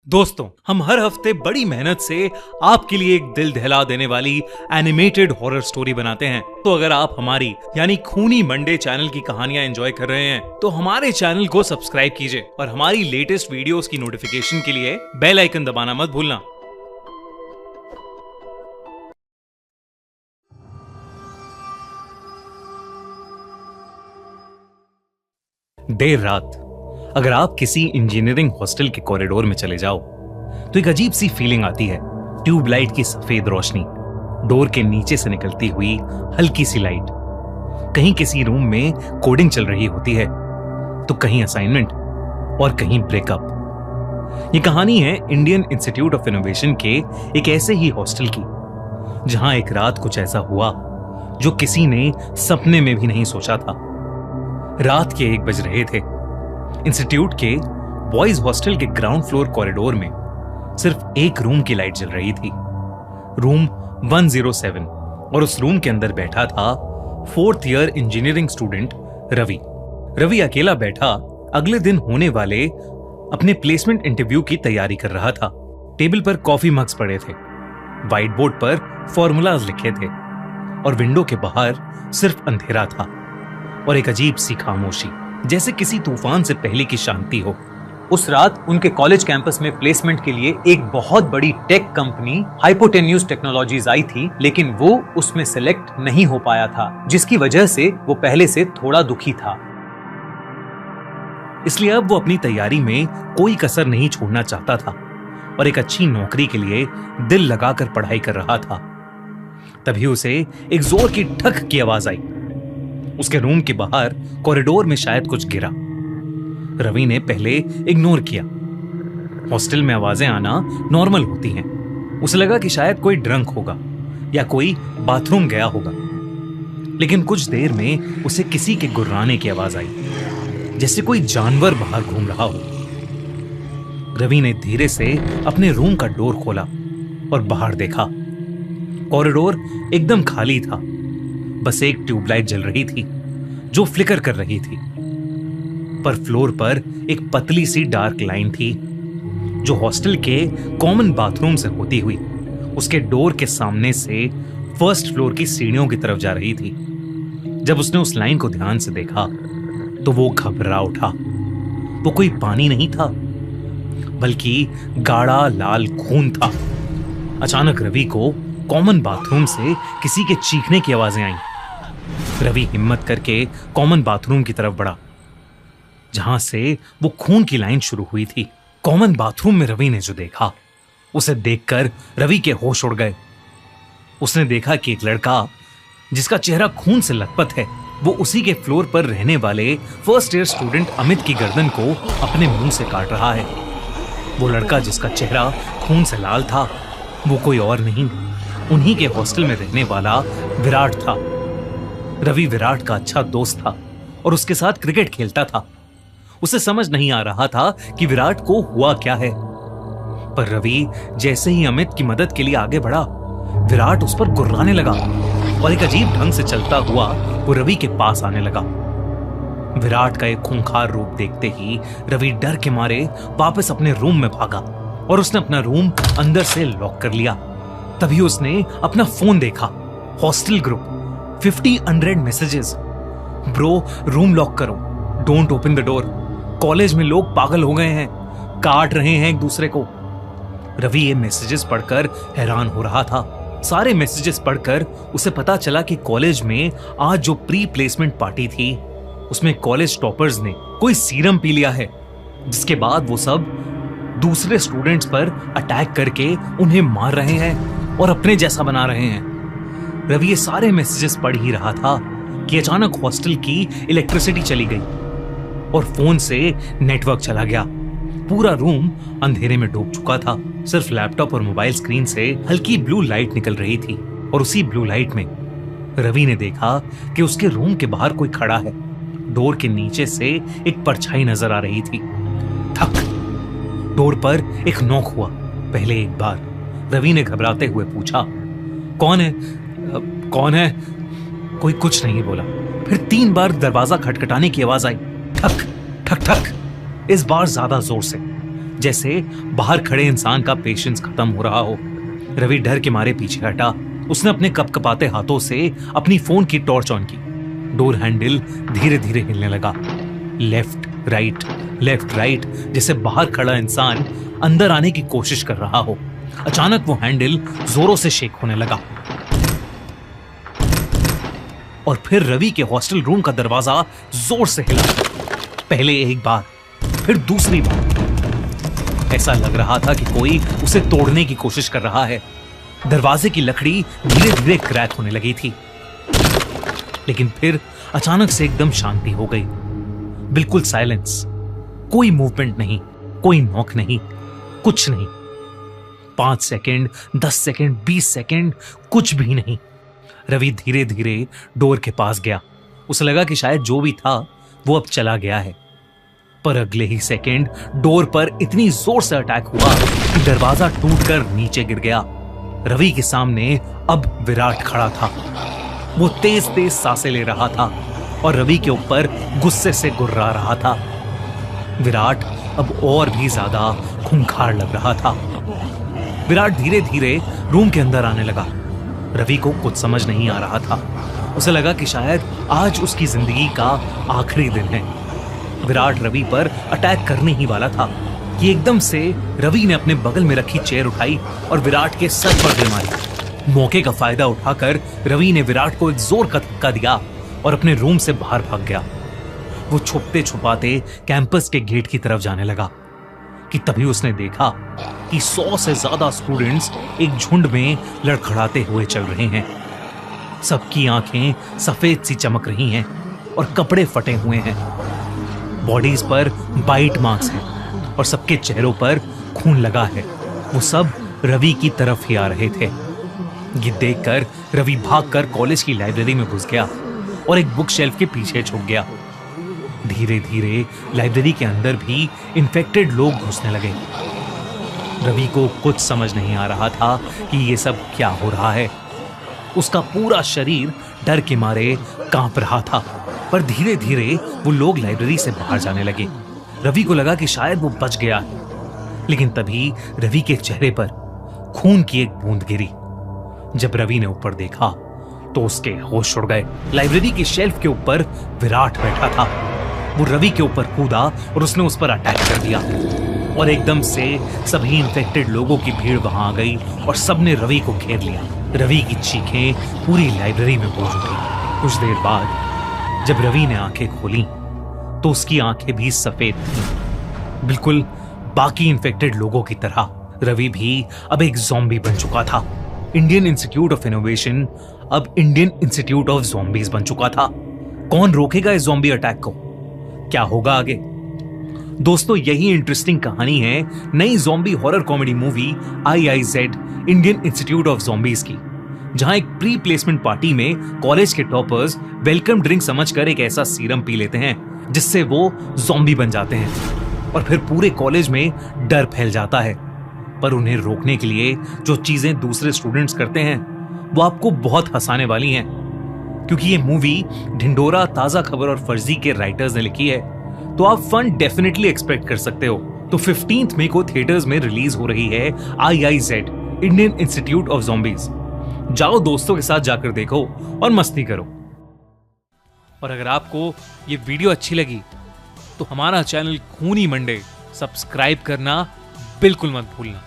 दोस्तों, हम हर हफ्ते बड़ी मेहनत से आपके लिए एक दिल दहला देने वाली एनिमेटेड हॉरर स्टोरी बनाते हैं। तो अगर आप हमारी यानी खूनी मंडे चैनल की कहानियां एंजॉय कर रहे हैं तो हमारे चैनल को सब्सक्राइब कीजिए और हमारी लेटेस्ट वीडियोस की नोटिफिकेशन के लिए बेल आइकन दबाना मत भूलना। देर रात अगर आप किसी इंजीनियरिंग हॉस्टल के कॉरिडोर में चले जाओ तो एक अजीब सी फीलिंग आती है। ट्यूबलाइट की सफेद रोशनी, डोर के नीचे से निकलती हुई हल्की सी लाइट, कहीं किसी रूम में कोडिंग चल रही होती है तो कहीं असाइनमेंट और कहीं ब्रेकअप। ये कहानी है इंडियन इंस्टीट्यूट ऑफ इनोवेशन के एक ऐसे ही हॉस्टल की जहां एक रात कुछ ऐसा हुआ जो किसी ने सपने में भी नहीं सोचा था। रात के 1 बज रहे थे। इंस्टीट्यूट के बॉयज हॉस्टल के ग्राउंड फ्लोर कॉरिडोर में सिर्फ एक रूम की लाइट जल रही थी, रूम 107, और उस रूम के अंदर बैठा था 4th year engineering student Ravi. Ravi अकेला बैठा अगले दिन होने वाले अपने प्लेसमेंट इंटरव्यू की तैयारी कर रहा था। टेबल पर कॉफी मग्स पड़े थे, व्हाइट बोर्ड पर फॉर्मूलाज लिखे थे और विंडो के बाहर सिर्फ अंधेरा था और एक अजीब सी खामोशी, जैसे किसी तूफान से पहले की शांति हो। उस रात उनके कॉलेज कैंपस में प्लेसमेंट के लिए एक बहुत बड़ी टेक कंपनी हाइपोटेन्यूज टेक्नोलॉजीज आई थी, लेकिन वो उसमें सिलेक्ट नहीं हो पाया था, जिसकी वजह से वो पहले से थोड़ा दुखी था। इसलिए अब वो अपनी तैयारी में कोई कसर नहीं छोड़ना चाहता था और एक अच्छी नौकरी के लिए दिल लगाकर पढ़ाई कर रहा था। तभी उसे एक जोर की ठक की आवाज आई। उसके रूम के बाहर कॉरिडोर में शायद कुछ गिरा। रवि ने पहले इग्नोर किया। हॉस्टल में आवाजें आना नॉर्मल होती हैं। उसे लगा कि शायद कोई ड्रंक होगा या कोई बाथरूम गया होगा, लेकिन कुछ देर में उसे किसी के गुर्राने की आवाज आई, जैसे कोई जानवर बाहर घूम रहा हो। रवि ने धीरे से अपने रूम का डोर खोला और बाहर देखा। कॉरिडोर एकदम खाली था, बस एक ट्यूबलाइट जल रही थी जो फ्लिकर कर रही थी, पर फ्लोर पर एक पतली सी डार्क लाइन थी जो हॉस्टल के कॉमन बाथरूम से होती हुई उसके डोर के सामने से 1st फ्लोर की सीढ़ियों की तरफ जा रही थी। जब उसने उस लाइन को ध्यान से देखा तो वो घबरा उठा। वो कोई पानी नहीं था, बल्कि गाढ़ा लाल खून था। अचानक रवि को कॉमन बाथरूम से किसी के चीखने की आवाजें आईं। रवि हिम्मत करके कॉमन बाथरूम की तरफ बढ़ा, जहां से वो खून की लाइन शुरू हुई थी। कॉमन बाथरूम में रवि ने जो देखा, उसे देखकर रवि के होश उड़ गए। उसने देखा कि एक लड़का जिसका चेहरा खून से लथपथ है, वो उसी के फ्लोर पर रहने वाले 1st ईयर स्टूडेंट अमित की गर्दन को अपने मुंह से काट रहा है। वो लड़का जिसका चेहरा खून से लाल था, वो कोई और नहीं, उन्हीं के हॉस्टल में रहने वाला विराट था। रवि विराट का अच्छा दोस्त था और उसके साथ क्रिकेट खेलता था। उसे समझ नहीं आ रहा था कि विराट को हुआ क्या है, पर रवि जैसे ही अमित की मदद के लिए आगे बढ़ा, विराट उस पर गुर्राने लगा और एक अजीब ढंग से चलता हुआ वो रवि के पास आने लगा। विराट का एक खूंखार रूप देखते ही रवि डर के मारे वापस अपने रूम में भागा और उसने अपना रूम अंदर से लॉक कर लिया। तभी उसने अपना फोन देखा। Hostel group, 50 messages. Bro, room lock करो, don't open the door, college में लोग पागल हो गए हैं, काट रहे हैं एक दूसरे को। रवि ये मैसेजेस पढ़कर हैरान हो रहा था। सारे मैसेजेस पढ़कर उसे पता चला कि कॉलेज में आज जो प्री प्लेसमेंट पार्टी थी, उसमें कॉलेज टॉपर्स ने कोई सीरम पी लिया है, जिसके बाद वो सब दूसरे स्टूडेंट्स पर अटैक करके उन्हें मार रहे हैं और अपने जैसा बना रहे हैं। रवि ये सारे मैसेजेस पढ़ ही रहा था कि अचानक हॉस्टल की इलेक्ट्रिसिटी चली गई और फोन से नेटवर्क चला गया। पूरा रूम अंधेरे में डूब चुका था। सिर्फ लैपटॉप और मोबाइल स्क्रीन से हल्की ब्लू लाइट निकल रही थी और उसी ब्लू लाइट में रवि ने देखा कि उसके रूम के बाहर कोई खड़ा है। डोर के नीचे से एक परछाई नजर आ रही थी। ठक, डोर पर एक नॉक हुआ। पहले एक बार रवि ने घबराते हुए पूछा, कौन है? कौन है? कोई कुछ नहीं बोला। फिर 3 बार दरवाजा खटखटाने की आवाज आई। ठक ठक ठक, इस बार ज्यादा जोर से। जैसे बाहर खड़े इंसान का पेशेंस खत्म हो रहा हो। रवि डर के मारे पीछे हटा। उसने अपने कपकपाते हाथों से अपनी फोन की टॉर्च ऑन की। डोर हैंडल धीरे धीरे हिलने लगा। लेफ्ट राइट, जैसे बाहर खड़ा इंसान अंदर आने की कोशिश कर रहा हो। अचानक वो हैंडल जोरों से शेक होने लगा और फिर रवि के हॉस्टल रूम का दरवाजा जोर से हिला। पहले एक बार, फिर दूसरी बार। ऐसा लग रहा था कि कोई उसे तोड़ने की कोशिश कर रहा है। दरवाजे की लकड़ी धीरे धीरे क्रैक होने लगी थी। लेकिन फिर अचानक से एकदम शांति हो गई। बिल्कुल साइलेंस। कोई मूवमेंट नहीं, कोई नॉक नहीं, कुछ नहीं। 5 सेकंड, 10 सेकंड, 20 सेकंड, कुछ भी नहीं। रवि धीरे धीरे डोर के पास गया। उसे लगा कि शायद जो भी था वो अब चला गया है। पर अगले ही सेकंड डोर पर इतनी जोर से अटैक हुआ कि दरवाजा टूटकर नीचे गिर गया। रवि के सामने अब विराट खड़ा था। वो तेज तेज सांसें ले रहा था और रवि के ऊपर गुस्से से गुर्रा रहा था। विराट अब और भी ज्यादा खूंखार लग रहा था। विराट धीरे धीरे रूम के अंदर आने लगा। रवि को कुछ समझ नहीं आ रहा था। उसे लगा कि शायद आज उसकी जिंदगी का आखिरी दिन है। विराट रवि पर अटैक करने ही वाला था कि एकदम से रवि ने अपने बगल में रखी चेयर उठाई और विराट के सर पर गिर मारी। मौके का फायदा उठाकर रवि ने विराट को एक जोर का धक्का दिया और अपने रूम से बाहर भाग गया। वो छुपते छुपाते कैंपस के गेट की तरफ जाने लगा कि तभी उसने देखा कि 100 से ज्यादा स्टूडेंट्स एक झुंड में लड़खड़ाते हुए चल रहे हैं। सबकी आंखें सफेद सी चमक रही हैं और कपड़े फटे हुए हैं। बॉडीज पर बाइट मार्क्स हैं और सबके चेहरों पर खून लगा है। वो सब रवि की तरफ ही आ रहे थे। ये देखकर रवि भागकर कॉलेज की लाइब्रेरी में घुस गया और एक बुक शेल्फ के पीछे छुप गया। धीरे धीरे लाइब्रेरी के अंदर भी इन्फेक्टेड लोग घुसने लगे। रवि को कुछ समझ नहीं आ रहा था कि ये सब क्या हो रहा है। उसका पूरा शरीर डर के मारे कांप रहा था। पर धीरे धीरे वो लोग लाइब्रेरी से बाहर जाने लगे। रवि को लगा कि शायद वो बच गया है। लेकिन तभी रवि के चेहरे पर खून की एक बूंद गिरी। जब रवि ने ऊपर देखा तो उसके होश उड़ गए। लाइब्रेरी की शेल्फ के ऊपर विराट बैठा था। वो रवि के ऊपर कूदा और उसने उस पर अटैक कर दिया और एकदम से सभी इन्फेक्टेड लोगों की भीड़ वहां आ गई और सबने रवि को घेर लिया। रवि की चीखें पूरी लाइब्रेरी में गूंज उठी। कुछ देर बाद जब रवि ने आंखें खोली तो उसकी आंखें भी सफेद थीं, बिल्कुल बाकी इन्फेक्टेड लोगों की तरह। रवि भी अब एक ज़ॉम्बी बन चुका था। इंडियन इंस्टीट्यूट ऑफ इनोवेशन अब इंडियन इंस्टीट्यूट ऑफ ज़ॉम्बीज बन चुका था। कौन रोकेगा इस ज़ॉम्बी अटैक को? क्या होगा आगे? दोस्तों, यही इंटरेस्टिंग कहानी है नई zombie horror comedy movie IIZ Indian institute of zombies की, जहां एक प्री प्लेसमेंट पार्टी में कॉलेज के टॉपर्स वेलकम ड्रिंक समझकर एक ऐसा सीरम पी लेते हैं जिससे वो ज़ॉम्बी बन जाते हैं और फिर पूरे कॉलेज में डर फैल जाता है। पर उन्हें रोकने के लिए जो चीजें दूसरे स्टूडेंट्स करते हैं वो आपको बहुत हंसाने वाली हैं, क्योंकि ये मूवी ढिंडोरा, ताजा खबर और फर्जी के राइटर्स ने लिखी है, तो आप फन डेफिनेटली एक्सपेक्ट कर सकते हो। तो 15 मई को थिएटर्स में रिलीज हो रही है IIZ Indian institute of zombies. जाओ दोस्तों के साथ जाकर देखो और मस्ती करो। और अगर आपको ये वीडियो अच्छी लगी तो हमारा चैनल खूनी मंडे सब्सक्राइब करना बिल्कुल मत भूलना।